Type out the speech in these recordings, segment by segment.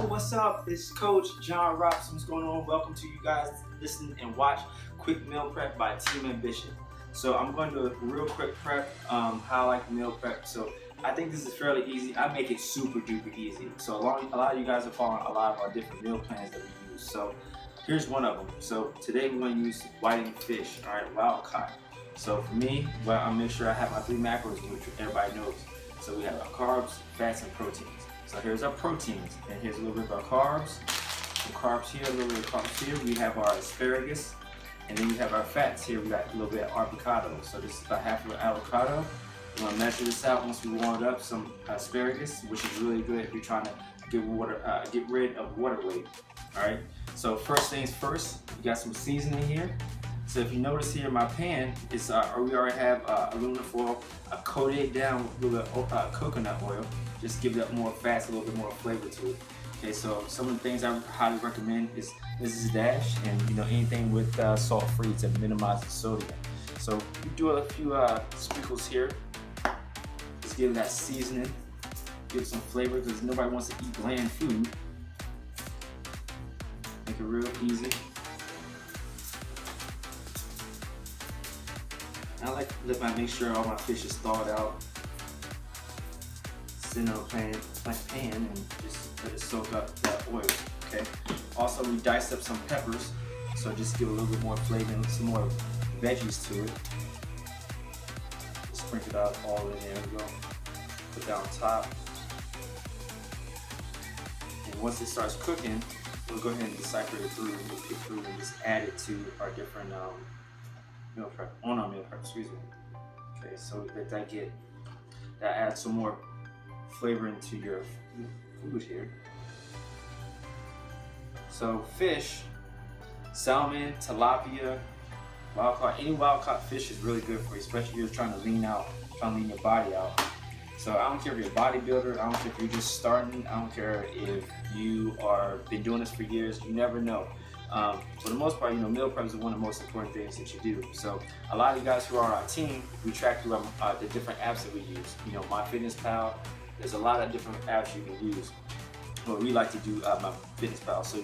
What's up? It's Coach John Robson. What's going on? Welcome to you guys listen and watch Quick Meal Prep by Team Ambition. So I'm going to do a real quick prep, how I like meal prep. So I think this is fairly easy. I make it super duper easy. So a lot of you guys are following a lot of our different meal plans that we use. So here's one of them. So today we're going to use whiting fish, all right, wild caught. So for me, well, I'll make sure I have my 3 macros, which everybody knows. So we have our carbs, fats, and proteins. So here's our proteins, and here's a little bit of our carbs. Some carbs here, a little bit of carbs here. We have our asparagus, and then we have our fats here. We got a little bit of avocado. So this is about half of an avocado. We're gonna measure this out once we warm it up. Some asparagus, which is really good if you're trying to get rid of water weight. All right. So first things first, we got some seasoning here. So if you notice here, my pan is we already have aluminum foil. I coated it down with a little bit of coconut oil. Just give it more fats, a little bit more flavor to it. Okay, so some of the things I highly recommend is Mrs. Dash, and anything with salt-free to minimize the sodium. So we do a few sprinkles here. Just give that seasoning, give some flavor, because nobody wants to eat bland food. Make it real easy. I like to make sure all my fish is thawed out. Sit on a pan and just let it soak up that oil. Okay. Also, we diced up some peppers, so just give a little bit more flavor and some more veggies to it. Sprinkle it out all in there. We go. Put that on top. And once it starts cooking, we'll go ahead and decipher it through. We'll pick through and just add it to our different meal prep. On our meal prep, excuse me. Okay, so that adds some more flavor into your food here. So fish, salmon, tilapia, wild caught, any wild caught fish is really good for you, especially if you're trying to lean your body out. So I don't care if you're a bodybuilder, I don't care if you're just starting, I don't care if you are been doing this for years, you never know. For the most part, meal prep is one of the most important things that you do. So a lot of you guys who are on our team, we track through the different apps that we use. MyFitnessPal, there's a lot of different apps you can use. But we like to do MyFitnessPal. So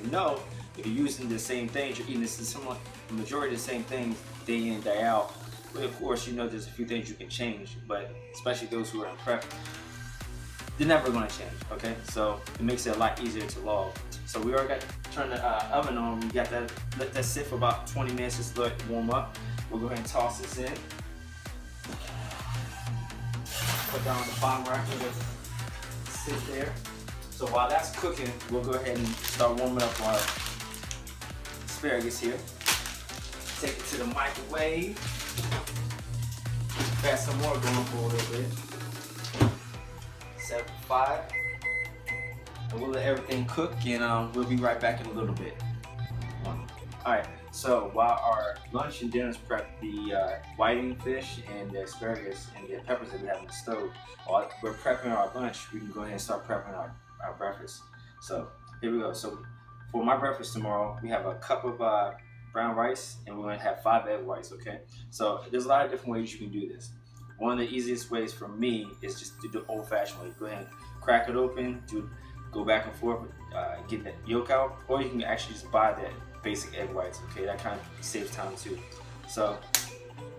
if you're using the same things, you're eating the majority of the same things day in, day out. But of course, there's a few things you can change, but especially those who are in prep, they're never going to change, okay? So it makes it a lot easier to log. So we already got to turn the oven on. We got that, let that sit for about 20 minutes, just let it warm up. We'll go ahead and toss this in. Put down on the bottom rack, let it sit there. So while that's cooking, we'll go ahead and start warming up our asparagus here. Take it to the microwave. Got some more going for a little bit. Set for 5. And we'll let everything cook, and we'll be right back in a little bit. Alright, so while our lunch and dinner is prepped, the whiting fish and the asparagus and the peppers that we have in the stove, while we're prepping our lunch, we can go ahead and start prepping our breakfast. So here we go. So for my breakfast tomorrow, we have a cup of brown rice, and we're going to have 5 egg whites, okay? So there's a lot of different ways you can do this. One of the easiest ways for me is just to do the old-fashioned way. Go ahead and crack it open, go back and forth, get that yolk out, or you can actually just buy that basic egg whites, okay? That kind of saves time too. So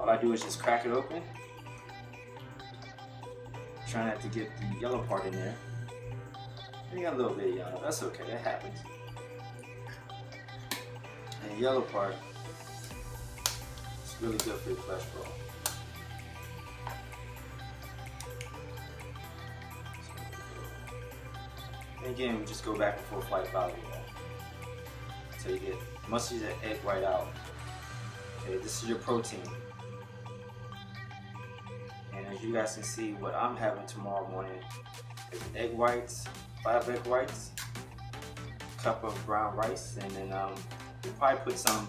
all I do is just crack it open. Try not to get the yellow part in there. You got a little bit of yellow, that's okay, that happens. And the yellow part is really good for your cholesterol. And again, we just go back and forth like volleyball until you get most of the egg white out. Okay, this is your protein. And as you guys can see, what I'm having tomorrow morning is egg whites, 5 egg whites, a cup of brown rice, and then we'll probably put some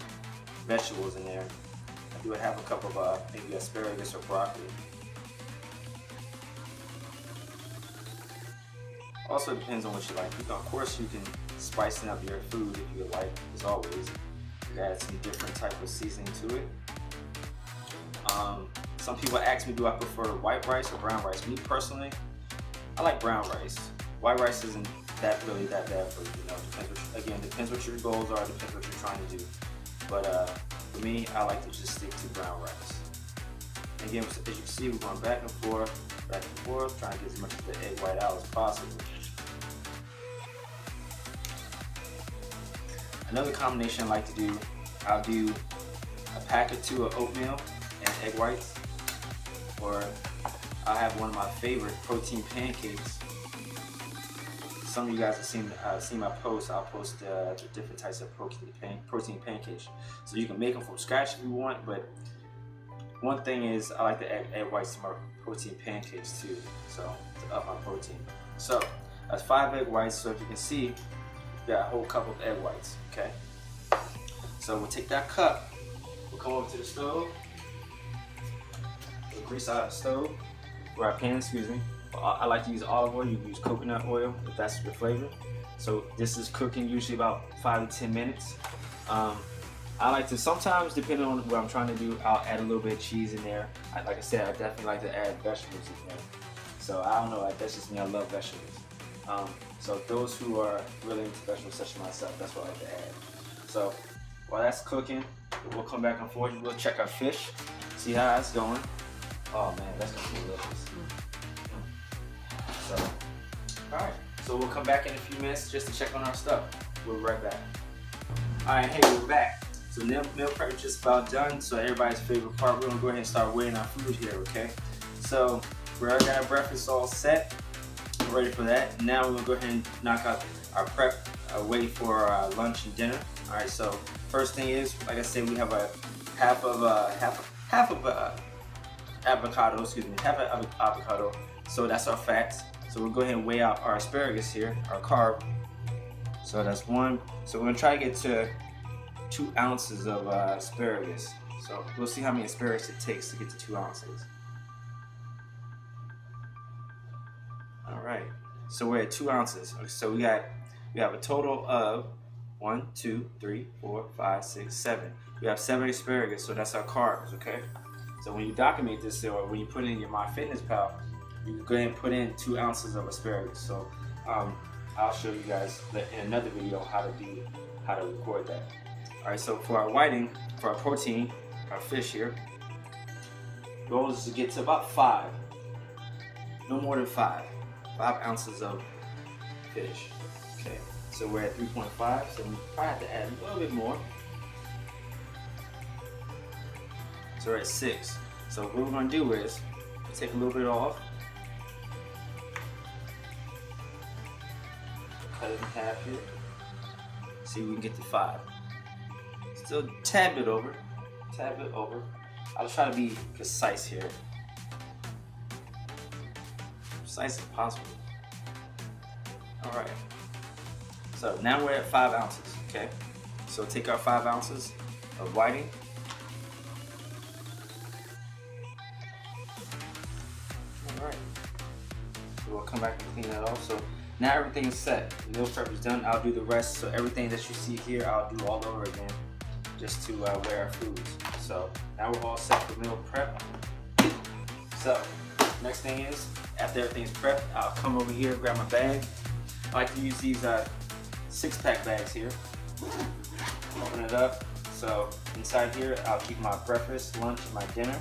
vegetables in there. I do have a cup of maybe asparagus or broccoli. Also depends on what you like. Of course, you can spice up your food if you would like, as always. You can add some different type of seasoning to it. Some people ask me, do I prefer white rice or brown rice? Me personally, I like brown rice. White rice isn't that bad for you. You know, depends what your goals are, depends what you're trying to do. But for me, I like to just stick to brown rice. And again, as you can see, we're going back and forth, trying to get as much of the egg white out as possible. Another combination I like to do, I'll do a pack or 2 of oatmeal and egg whites, or I'll have one of my favorite protein pancakes. Some of you guys have seen my posts. I'll post the different types of protein pancakes. So you can make them from scratch if you want, but one thing is I like to add whites to my protein pancakes too, so to up my protein. So that's 5 egg whites. So if you can see, we got a whole cup of egg whites. Okay. So we'll take that cup. We'll come over to the stove. We'll grease out the stove, or our pan, excuse me. I like to use olive oil. You can use coconut oil if that's your flavor. So this is cooking usually about 5 to 10 minutes. I like to, sometimes depending on what I'm trying to do, I'll add a little bit of cheese in there. Like I said, I definitely like to add vegetables in there. So I don't know, that's just me, I love vegetables. So those who are really into vegetables such as myself, that's what I like to add. So while that's cooking, we'll come back and forth. We'll check our fish, see how that's going. Oh man, that's gonna be delicious. So, alright, so we'll come back in a few minutes just to check on our stuff. We'll be right back. Alright, hey, we're back. So meal prep is just about done. So everybody's favorite part, we're gonna go ahead and start weighing our food here, okay? So we already got our breakfast all set. We're ready for that. Now we're gonna go ahead and knock out our prep, wait for our lunch and dinner. Alright, so first thing is, like I said, we have a half of avocado, so that's our fats. So we'll go ahead and weigh out our asparagus here, our carb. So that's 1. So we're gonna try to get to 2 ounces of asparagus. So we'll see how many asparagus it takes to get to 2 ounces. All right. So we're at 2 ounces. So we have a total of 1, 2, 3, 4, 5, 6, 7. We have 7 asparagus. So that's our carbs. Okay. So when you document this, or when you put it in your MyFitnessPal, you go ahead and put in 2 ounces of asparagus. So I'll show you guys in another video how to record that. All right, so for our whiting, for our protein, our fish here, the goal is to get to about 5, no more than 5 ounces of fish. Okay, so we're at 3.5, so we probably have to add a little bit more. So we're at 6. So what we're gonna do is take a little bit off, cut it in half here. See if we can get to 5. Still a tad bit over. I'll try to be precise here. Precise as possible. Alright. So now we're at 5 ounces, okay? So take our 5 ounces of whiting. Alright. So we'll come back and clean that off. So now everything is set. The meal prep is done. I'll do the rest. So everything that you see here, I'll do all over again, just to weigh our foods. So now we're all set for meal prep. So next thing is, after everything's prepped, I'll come over here, grab my bag. I like to use these 6-pack bags here. Open it up. So inside here, I'll keep my breakfast, lunch, and my dinner.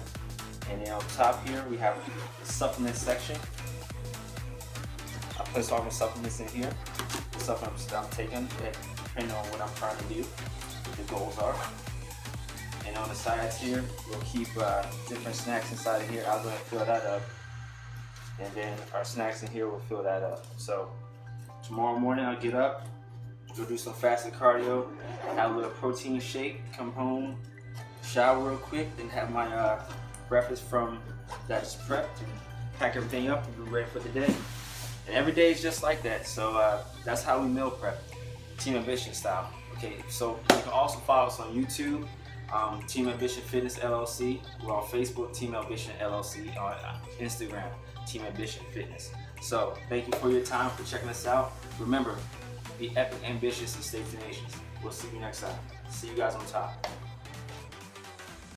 And then on top here, we have the supplement section. I'll place all my supplements in here. The supplements that I'm taking, depending on what I'm trying to do, what the goals are. And on the sides here, we'll keep different snacks inside of here. I'll go ahead and fill that up. And then our snacks in here will fill that up. So tomorrow morning I'll get up, go do some fasted cardio, have a little protein shake, come home, shower real quick, then have my breakfast from that is prepped, and pack everything up and be ready for the day. And every day is just like that. So that's how we meal prep, Team Ambition style. Okay, so you can also follow us on YouTube, Team Ambition Fitness LLC. We're on Facebook, Team Ambition LLC. On Instagram, Team Ambition Fitness. So thank you for your time, for checking us out. Remember, be epic, ambitious, and stay tenacious. We'll see you next time. See you guys on top.